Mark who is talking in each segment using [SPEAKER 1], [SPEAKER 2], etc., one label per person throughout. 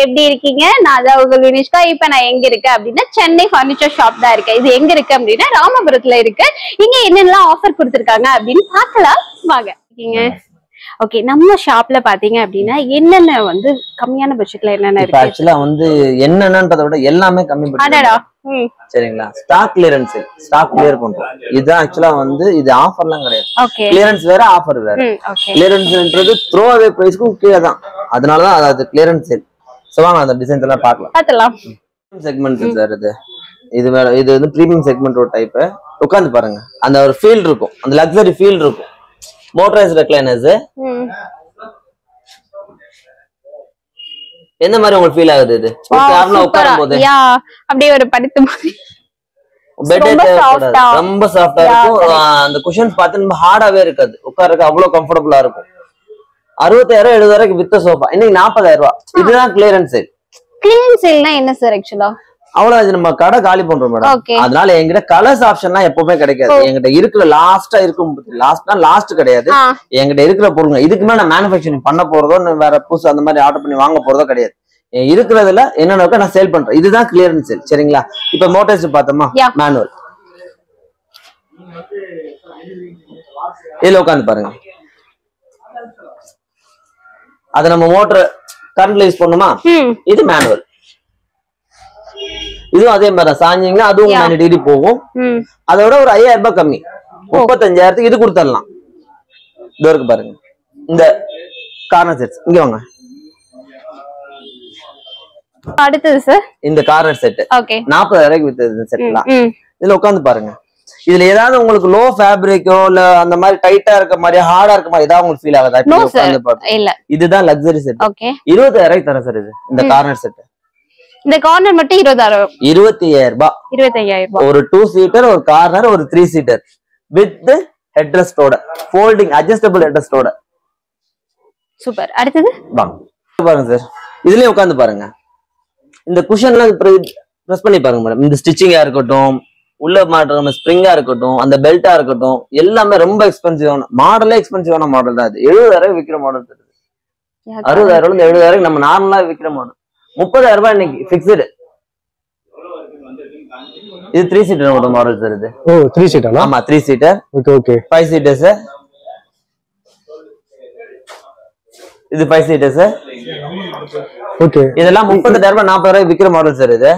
[SPEAKER 1] எப்படி இருக்கீங்க? நான் தான் உங்க வினிஷ்கா. இப்ப நான் எங்க இருக்கேன் அப்படின்னா சென்னை பர்னிச்சர் ஷாப் தான் இருக்கேன். இது எங்க இருக்கு அப்படின்னா ராமபுரத்துல இருக்கு. இங்க என்னென்னலாம் ஆஃபர் கொடுத்திருக்காங்க அப்படின்னு பார்க்கலாம் வாங்க. ஓகே, நம்ம ஷாப்ல பாத்தீங்க அப்படின்னா என்னென்ன வந்து கம்மியான பட்ஜெட்ல என்னென்ன இருக்கு?
[SPEAKER 2] ஆக்சுவலா வந்து என்னன்றதை விட எல்லாமே கம்மி பட்ஜெட். சரிங்களா? ஸ்டாக் கிளியரன்ஸ், ஸ்டாக் கிளியர் பண்றோம். இதுதான் ஆக்சுவலா வந்து இது ஆஃபர்லாம் கிடையாது. கிளியரன்ஸ் வேற, ஆஃபர் வேற. கிளியரன்ஸ்ன்றது த்ரோ அவே பிரைஸ்க்கு கீழே தான். அதனாலதான் அது கிளியரன்ஸ் சேல். சோ வாங்க அந்த டிசைன்ஸ் எல்லாம் பார்க்கலாம். செக்மெண்ட் சார் இது வேற. இது வந்து பிரீமியம் செக்மெண்ட் ஒரு டைப். உட்கார்ந்து பாருங்க, அந்த ஒரு ஃபீல் இருக்கும், அந்த லக்ஸரி ஃபீல் இருக்கும். மோட்டரைஸ்ட் ரெக்லைனர்ஸ் எந்த மாதிரி உங்களுக்கு ஃபீல் ஆகுது? இது உட்காரும்போது
[SPEAKER 1] அப்படியே ஒரு படுத்து மாதிரி
[SPEAKER 2] ரொம்ப சாஃப்டா இருக்கும். அந்த குஷன்ஸ் பார்த்து நம்ம ஹார்டாவே இருக்காது, உட்கார்றதுக்கு அவ்வளவு கம்ஃபர்டபுளா இருக்கும். 60,000 70,000 வித்த சோஃபா இன்னைக்கு 40,000 ரூபாய். இதுதான் கிளியரன்ஸ் சேல்.
[SPEAKER 1] கிளியரன்ஸ் சேல்னா என்ன சார்? ஆக்சுவலா
[SPEAKER 2] அவ்வளவு நம்ம கடை காலி பண்றோம் மேடம். அதனால என்கிட்ட கலர்ஸ் ஆப்ஷன்லாம் எப்பவுமே கிடைக்காது. என்கிட்ட இருக்கிற லாஸ்டா இருக்கும், லாஸ்ட் கிடையாது. என்கிட்ட இருக்கிற பொருளுங்க இதுக்கு மேல நான் மேனுஃபேக்சரிங் பண்ண போறதோ வேற புதுசு அந்த மாதிரி ஆர்டர் பண்ணி வாங்க போறதோ கிடையாது. இருக்கிறதுல என்னென்ன நான் சேல் பண்றேன். இதுதான் கிளியரன்ஸ் சேல். சரிங்களா? இப்ப மோட்டர்ஸ் பார்த்தோமா, மேனுவல் இதுல உட்காந்து பாருங்க. அத நம்ம மோட்டர் கரண்ட்ல யூஸ் பண்ணுமா, இது மேனுவல். இதுவும் அதே மாதிரி சாஞ்சிங்கன்னா அதுவும் 90 டிகிரி போகும். அதோட ஒரு 5,000 ரூபாய் கம்மி, 35,000 இது கொடுத்துடலாம். இது இருக்கு பாருங்க, இந்த கார்னர் செட். இங்க வாங்க.
[SPEAKER 1] அடுத்தது சார்
[SPEAKER 2] இந்த கார்னர் செட் 40,000 வித்தது செட்லாம். இதுல உட்காந்து பாருங்க. இதுல ஏதாவது உங்களுக்கு லோ ஃபேப்ரிக்கோ இல்ல அந்த மாதிரி டைட்டா இருக்க மாதிரி ஹார்டா இருக்க மாதிரி ஏதாவது உங்களுக்கு ஃபீல் ஆகுதா? இதுதான் லக்ஸரி செட். 20,000 தரேன் சார். இது இந்த கார்னர் செட்,
[SPEAKER 1] இந்த கார்னர் மட்டும் 20,000.
[SPEAKER 2] 25,000 ஒரு 2 சீட்டர், ஒரு கார்னர், ஒரு 3 சீட்டர் வித் ஹெட்ரெஸ்டோட, ஃபோல்டிங் அட்ஜஸ்டபிள் ஹெட்ரெஸ்டோட.
[SPEAKER 1] சூப்பர். அடுத்தது
[SPEAKER 2] பாருங்க சார். இதுலயே உட்கார்ந்து பாருங்க. இந்த குஷன்லாம் பிரஸ் பண்ணி பாருங்க மேடம். இந்த ஸ்டிச்சிங்கா இருக்கட்டும், உள்ள மாட்டுற ஸ்ப்ரிங்கா இருக்கட்டும், அந்த பெல்ட்டா இருக்கட்டும், எல்லாமே ரொம்ப எக்ஸ்பென்சிவான மாடலே. எக்ஸ்பென்சிவான மாடல் தான் இது. 70,000 விற்கிற மாடல் தருது. 60,000 70,000 நம்ம நார்மலா விற்கிற மாடல். 30,000 ரூபாய் இன்னைக்கு பிக்ஸ்டு. இது 3 சீட்டர் மாடல் சார். இது
[SPEAKER 3] 3 சீட்டர்.
[SPEAKER 2] ஆமா 3 சீட்டர். Okay 5 seaters. இது 5 சீட்டர்ஸ். ஓகே இதெல்லாம் 38,000 ரூபாய் 40,000 ரூபாய் விக்கிற மாடல் சார். இது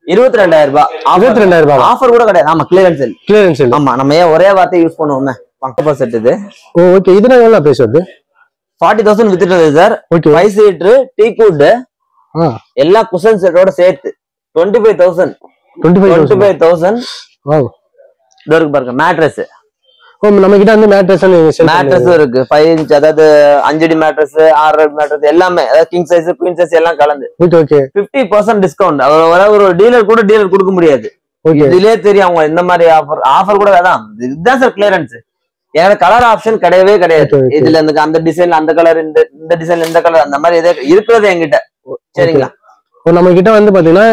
[SPEAKER 2] 22,000 ரூபாய். 22,000 ரூபாய் ஆஃபர் கூட கிடையாது. ஆமா கிளியரன்ஸ் சேல். Clearance sale. ஆமா நம்ம ஏன் ஒரே வார்த்தை யூஸ் பண்ணுவோமே. பங்கப்பா செட் இது.
[SPEAKER 3] ஓகே இதுனா எவ்வளவு பிரைஸ் வருது?
[SPEAKER 2] 40,000 வித்துட்டது சார். 5 சீட்டர் டீக் வுட் எல்லா குஷன் செட்டோட சேர்த்து 25,000. 25,000. வாவ். இது இருக்கு பாருங்க மேட்ரஸ்.
[SPEAKER 3] நம்ம கிட்ட வந்து
[SPEAKER 2] மேட்ரஸ் இருக்கு. 5 இன்ச், அதாவது 5 அடி மேட்ரஸ், 6 அடி மேட்ரஸ் எல்லாமே, அதாவது கிங் சைஸ் குவீன் சைஸ் எல்லாம் கலந்து 50% டிஸ்கவுண்ட். ஒரு டீலர் கூட டீலர் கொடுக்க முடியாது. இதுலயே தெரியும் அவங்க இந்த மாதிரி ஆஃபர் கூட வேணாம். இதுதான் சார் கிளியரன்ஸ். ஏன்னா கலர் ஆப்ஷன் கிடையவே கிடையாது. இதுல அந்த டிசைன்ல அந்த கலர், இந்த டிசைன்ல இந்த கலர், அந்த மாதிரி இருக்கிறது என்கிட்ட. சரிங்களா?
[SPEAKER 3] நம்ம கிட்ட வந்து பாத்தீங்கன்னா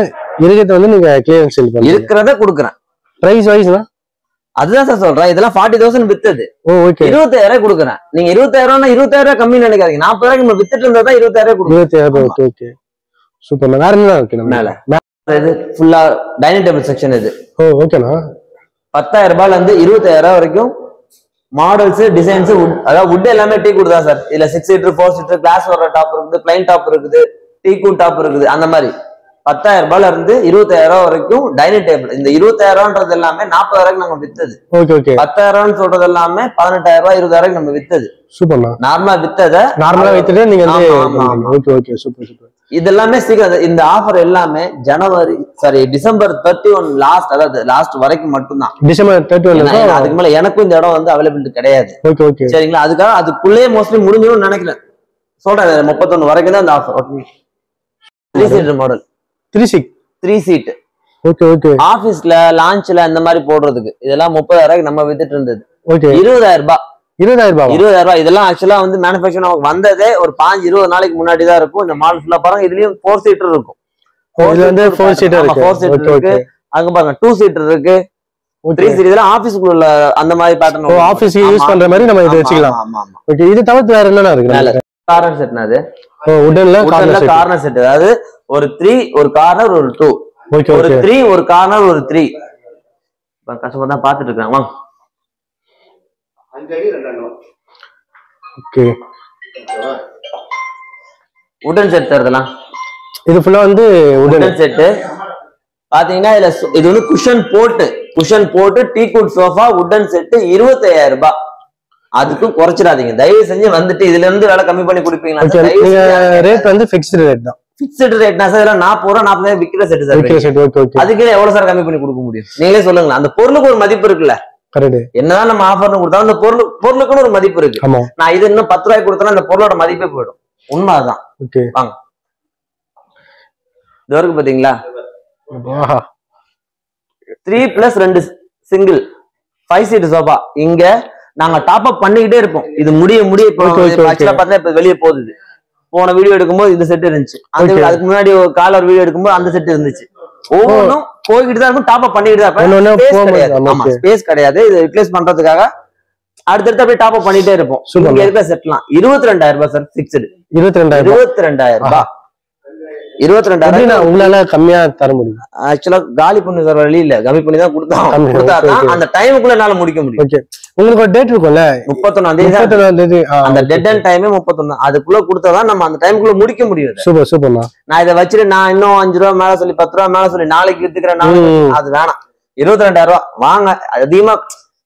[SPEAKER 3] இருக்கிறது வந்து நீங்க கிளியரன்ஸ் சேல் பண்ணுங்க.
[SPEAKER 2] இருக்கிறத கொடுக்குறேன்.
[SPEAKER 3] பிரைஸ் வைஸ்னா
[SPEAKER 2] அதுதான் சார் சொல்றேன். இதெல்லாம் 40,000 வித்தது. 20,000 கொடுக்குறேன். நீங்க 20,000 20,000 கம்மி நினைக்காதீங்க. 40,000 நம்ம வித்துட்டு இருந்தா 20,000 கொடுக்குறோம்.
[SPEAKER 3] Okay super. வேற என்ன இருக்கு
[SPEAKER 2] மேல? இது ஃபுல்லா டைனிங் டேபிள் செக்ஷன். இது
[SPEAKER 3] ஓகேண்ணா.
[SPEAKER 2] 10,000 ரூபாயில இருந்து 20,000 வரைக்கும் மாடல்ஸ், டிசைன்ஸ், அதாவது வுட் எல்லாமே டீ குட் தான் சார். இதுல 6 சீட்டர் 4 சீட்டர் கிளாஸ் வர்ற டாப் இருக்குது, பிளைன் டாப் இருக்குது, டீ குட் டாப் இருக்குது. அந்த மாதிரி 10,000 ரூபாயில இருந்து 20,000 வரைக்கும் டைனிங் டேபிள். இந்த 20,000 எல்லாமே 40,000 நம்ம வித்தது. 10,000 சொல்றது எல்லாமே 18,000 ரூபாய் 20,000 நம்ம வித்தது.
[SPEAKER 3] சூப்பர்ண்ணா.
[SPEAKER 2] நார்மலா வித்தத
[SPEAKER 3] நார்மலா வித்துட்டு நீங்க ஓகே சூப்பர்.
[SPEAKER 2] இதெல்லாமே சீக்கிரம். இந்த ஆஃபர் எல்லாமே டிசம்பர் 31 லாஸ்ட், அதாவது லாஸ்ட் வரைக்கும் மட்டும்தான்.
[SPEAKER 3] டிசம்பர் 31
[SPEAKER 2] அதுக்கு மேல எனக்கும் இந்த இடம் வந்து அவைலபிலிட்டி கிடையாது. சரிங்களா? அதுக்காக அதுக்குள்ளேயே மோஸ்ட்லி முடிஞ்சிடும் நினைக்கிறேன். சொல்றேன் 31 வரைக்கும் தான் இந்த offer. 3 seater model. 3 seat. Okay ஆபீஸ்ல லான்ச்ல இந்த மாதிரி போடுறதுக்கு இதெல்லாம் 30,000 நம்ம வித்துட்டு இருந்தது. 20,000 ரூபாய். 20,000 ரூபாய். இதெல்லாம் ஆக்சுவலா வந்து மேனுஃபேக்சர் நமக்கு வந்ததே ஒரு 5-20 நாளைக்கு முன்னாடி தான் இருக்கும். இந்த மாடல் ஃபுல்லா பாருங்க. இதுலயும் 4 சீட்டர் இருக்கும்.
[SPEAKER 3] இதுல வந்து 4 சீட்டர்
[SPEAKER 2] இருக்கு. அங்க பாருங்க 2 சீட்டர் இருக்கு, 3 சீட்டர். இதெல்லாம் ஆபீஸ்க்குள்ள அந்த மாதிரி பேட்டர்ன்.
[SPEAKER 3] ஆபீஸ்க்கு யூஸ் பண்ற மாதிரி நம்ம இத வச்சுக்கலாம். ஓகே இது தவிர்த்து வேற என்னன்னா இருக்கு?
[SPEAKER 2] கார்னர் செட்னா அது
[SPEAKER 3] உடன்ல
[SPEAKER 2] கார்னர் செட், அதாவது ஒரு 3 ஒரு கார்னர் ஒரு 2, ஒரு 3 ஒரு கார்னர் ஒரு 3. கஸ்டமர் தான் பாத்துட்டு இருக்காங்க. வாங்க.
[SPEAKER 4] 5 அடி 2 அடி.
[SPEAKER 3] ஓகே.
[SPEAKER 2] உடன் செட் தரதெல்லாம்
[SPEAKER 3] இது ஃபுல்லா வந்து
[SPEAKER 2] உடன் செட். பாத்தீங்கன்னா இதுல இது வந்து குஷன் போட்டு டீ குட் சோஃபா உடன் செட் 25,000 ரூபாய். அதுக்கும் குறைச்சிடாதீங்க தயவு செஞ்சு. வந்துட்டு இதுல இருந்து வேலை கம்மி பண்ணி கொடுப்பீங்களா?
[SPEAKER 3] ரேட் வந்து ஃபிக்ஸ்டு ரேட் தான்.
[SPEAKER 2] ஃபிக்ஸ்டு ரேட்னா சார் 40 ரூபா 40,000 விக்கிற செட் சார். அதுக்கு எவ்வளவு சார் கம்மி பண்ணி கொடுக்க முடியும்? நீங்களே சொல்லுங்களேன். அந்த பொருளுக்கு ஒரு மதிப்பு இருக்குல்ல. என்னதான் நம்ம ஆஃபர்னு கொடுத்தாலும் அந்த பொருளுக்குன்னு ஒரு மதிப்பு இருக்கு. நான் இது இன்னும் 10 ரூபாய்க்கு கொடுத்தா அந்த பொருளோட மதிப்பே போயிடும். உண்மைதான். வாங்க. இது வரைக்கும் பாத்தீங்களா 3+2 சிங்கிள் 5 சீட் சோஃபா. இங்க நாங்க டாப் அப் பண்ணிக்கிட்டே இருப்போம். இது முடிய இப்ப வெளியே போகுது. போன வீடியோ எடுக்கும்போது இந்த செட் இருந்துச்சு. அதுக்கு முன்னாடி காலர் வீடியோ எடுக்கும்போது அந்த செட் இருந்துச்சு. ஒவ்வொன்றும் போய்கிட்டு தான் இருக்கும். டாப் அப் பண்ணிக்கிட்டு தான். ஸ்பேஸ் கிடையாது. இது ரிப்ளேஸ் பண்றதுக்காக அடுத்தடுத்து அப்படியே டாப் அப் பண்ணிட்டே இருப்போம். இங்க இருக்கிற செட்லாம் 22,000 ரூபாய் சார். ஃபிக்ஸ்டு 22,000 ரூபாய். 22,000
[SPEAKER 3] உங்களால கம்மியா தர முடியும்.
[SPEAKER 2] ஆக்சுவலா காலி பண்ணு சார், வழி இல்ல. கம்மி பண்ணி தான் கொடுத்தாதான் அந்த டைமுக்குள்ள என்னால முடிக்க முடியும்.
[SPEAKER 3] உங்களுக்கு ஒரு டேட் இருக்கும்ல,
[SPEAKER 2] 31ஆம் தேதி. அந்த டெட் அண்ட் டைமே 31. அதுக்குள்ள கொடுத்தாதான் நம்ம அந்த டைமுக்குள்ள முடிக்க முடியும்.
[SPEAKER 3] சூப்பர் சூப்பர்மா.
[SPEAKER 2] நான் இதை வச்சுட்டு நான் இன்னும் 5 ரூபா மேல சொல்லி 10 ரூபா மேல சொல்லி நாளைக்கு வித்துக்கிறேன், அது வேணாம். 22,000 ரூபாய் வாங்க. அதிகமா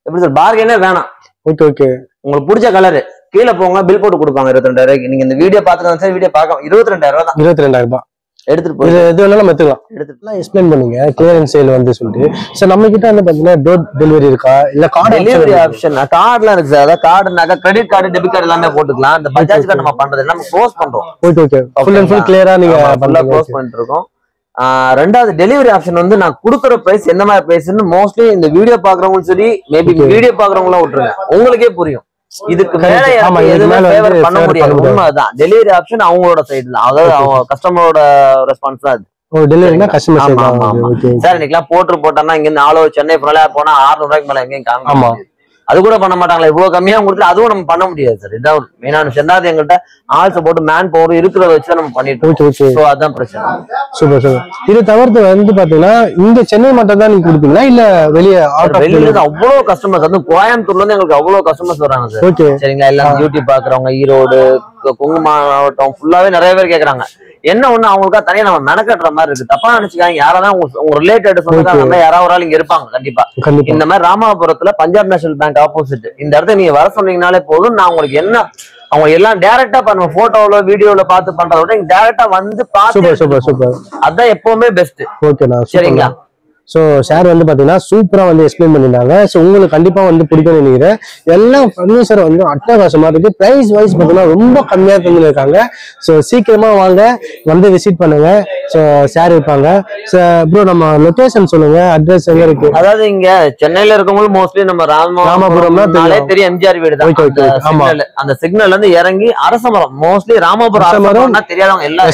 [SPEAKER 2] எப்படி சார் பார்கெனே வேணாம்.
[SPEAKER 3] Okay okay.
[SPEAKER 2] உங்களுக்கு பிடிச்ச கலரு கீழே போங்க, பில் போட்டு கொடுப்பாங்க 22,000 ரூபாய்க்கு. நீங்க இந்த வீடியோ பாத்துக்கலாம் சார். வீடியோ பார்க்க 22,000 ரூபாய் தான்.
[SPEAKER 3] 22,000 ரூபாய்
[SPEAKER 2] எடுத்துட்டு போய்
[SPEAKER 3] எது வேணாலும் எடுத்துக்கலாம். எடுத்துக்கலாம். எக்ஸ்பிளைன் பண்ணுங்க கிளியரன்ஸ் சேல் வந்து சொல்லிட்டு. சார் நம்ம கிட்ட வந்து பாத்தீங்கன்னா டோர் டெலிவரி இருக்கா இல்ல கார்டு
[SPEAKER 2] டெலிவரி ஆப்ஷன்? கார்டுலாம் இருக்கு சார். அதாவது கார்டுனாக்கா கிரெடிட் கார்டு டெபிட் கார்டு எல்லாமே போட்டுக்கலாம். இந்த பஜாஜ் கார்டு நம்ம பண்றது நம்ம க்ளோஸ் பண்றோம்.
[SPEAKER 3] Okay okay. Full and full கிளியரா நீங்க
[SPEAKER 2] ஃபுல்லா க்ளோஸ் பண்ணிட்டு இருக்கோம். ரெண்டாவது டெலிவரி ஆப்ஷன் வந்து நான் கொடுக்குற பிரைஸ் என்ன மாதிரி பிரைஸ்ன்னு மோஸ்ட்லி இந்த வீடியோ பாக்குறவங்களும் சரி, மேபி வீடியோ பாக்குறவங்களும் விட்டுருங்க, உங்களுக்கே புரியும். இதுக்கு மேல எதுவுமே ஃபேவர் பண்ண முடியாது. உண்மைதான். டெலிவரி ஆப்ஷன் அவங்களோட சைடு தான். அதாவது அவங்க கஸ்டமரோட ரெஸ்பான்ஸ் தான் அது. சார் இன்னைக்கெல்லாம் போட்டாங்கன்னா இங்க இருந்து ஆளோ சென்னை ஃபுல்லா போனா 600 ரூபாய்க்கு மேல எங்கேயும் காமிக்க. அது கூட பண்ண மாட்டாங்களா? இவ்வளவு கம்மியா கொடுத்து அதுவும் நம்ம பண்ண முடியாது சார். இதான் மெயினான விஷயம். ரெண்டாவது எங்கள்கிட்ட ஆல்சோ போட்டு மேன் பவர் இருக்கிறத வச்சு நம்ம பண்ணிட்டு அதான் பிரச்சனை.
[SPEAKER 3] Super super. இது தவிர்த்து வந்து பாத்தீங்கன்னா இங்க சென்னை மட்டும் தான் நீங்க கொடுப்பீங்களா இல்ல வெளியே?
[SPEAKER 2] வெளியில அவ்வளவு கஸ்டமர்ஸ் வந்து கோயம்புத்தூர்ல இருந்து எங்களுக்கு அவ்வளவு கஸ்டமர்ஸ் வராங்க சார். சரிங்களா? எல்லாம் யூடியூப் பாக்குறவங்க ஈரோடு கொங்கு மாவட்டம் ஃபுல்லாவே நிறைய பேர் கேக்குறாங்க. என்ன ஒண்ணு அவங்களுக்கா தனியா நம்ம மெனக்கட்டுற மாதிரி இருக்கு. தப்பா நினைச்சுக்காங்க. யாராவது உங்க ரிலேட்டட் சொந்தக்காரங்க யாராவது ஒரு ஆள் இங்க இருப்பாங்க கண்டிப்பா. இந்த மாதிரி ராமாபுரத்துல பஞ்சாப் நேஷனல் பேங்க் ஆப்போசிட் இந்த இடத்த நீங்க வர சொன்னீங்கனாலே போதும். நான் உங்களுக்கு என்ன அவங்க எல்லாம் டைரக்டா பண்ணுவோம். போட்டோல வீடியோல பார்த்து பண்றத விட டைரக்டா வந்து பார்த்து அதான் எப்பவுமே பெஸ்ட். சரிங்களா?
[SPEAKER 3] ஸோ ஷேர் வந்து பாத்தீங்கன்னா சூப்பரா வந்து எக்ஸ்பிளைன் பண்ணிருந்தாங்க. ஸோ உங்களுக்கு கண்டிப்பா வந்து பிடிக்கும்னு நினைக்கிறேன். எல்லாம் ஃபர்னிச்சர் வந்து அட்டகாசமா இருக்கு. பிரைஸ் வைஸ் பாத்தீங்கன்னா ரொம்ப கம்மியா தந்துருக்காங்க. ஸோ சீக்கிரமா வாங்க, வந்து விசிட் பண்ணுங்க. ஸோ ஷேர் இருப்பாங்க. ப்ரோ நம்ம லொகேஷன் சொல்லுங்க, அட்ரஸ் எங்க இருக்கு?
[SPEAKER 2] அதாவது இங்க சென்னையில இருக்கவங்களும் மோஸ்ட்லி நம்ம ராமபுரம்னா தெரியும். எம்ஜிஆர் வீடு தான். அந்த சிக்னல்ல இருந்து இறங்கி அரசமரம், மோஸ்ட்லி ராமபுரம் தெரியாதவங்க எல்லாம்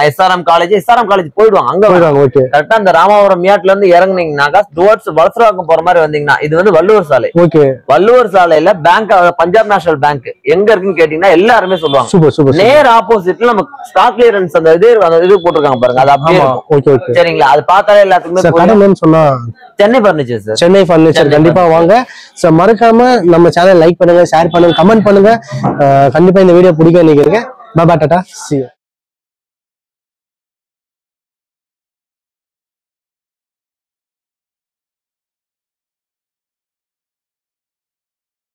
[SPEAKER 2] எஸ்ஆர்எம் காலேஜ் போயிடுவாங்க. அங்க போயிடுவாங்க. கரெக்டா அந்த ராமபுரம் மியாட்ல இருந்து இறங்குனீங்கன்னாக்கா டுவர்ட்ஸ் வலசராக்கம் போற மாதிரி வந்தீங்கன்னா இது வந்து வள்ளுவர் சாலை. வள்ளுவர் சாலையில பேங்க், பஞ்சாப் நேஷனல் பேங்க் எங்க இருக்குன்னு கேட்டீங்கன்னா எல்லாருமே சொல்லுவாங்க. நேர் ஆப்போசிட்ல நம்ம ஸ்டாக் கிளியரன்ஸ் அந்த இது போட்டிருக்காங்க பாருங்க, அது அப்படியே இருக்கும். சரிங்களா? அது பார்த்தாலே எல்லாத்துக்குமே சொன்னா Chennai furniture sir. Chennai furniture கண்டிப்பா வாங்க. சோ மறக்காம நம்ம சேனல் லைக் பண்ணுங்க, ஷேர் பண்ணுங்க, கமெண்ட் பண்ணுங்க. கண்டிப்பா இந்த வீடியோ பிடிக்கும் நினைக்கிறேன். பாய் டாடா, see you.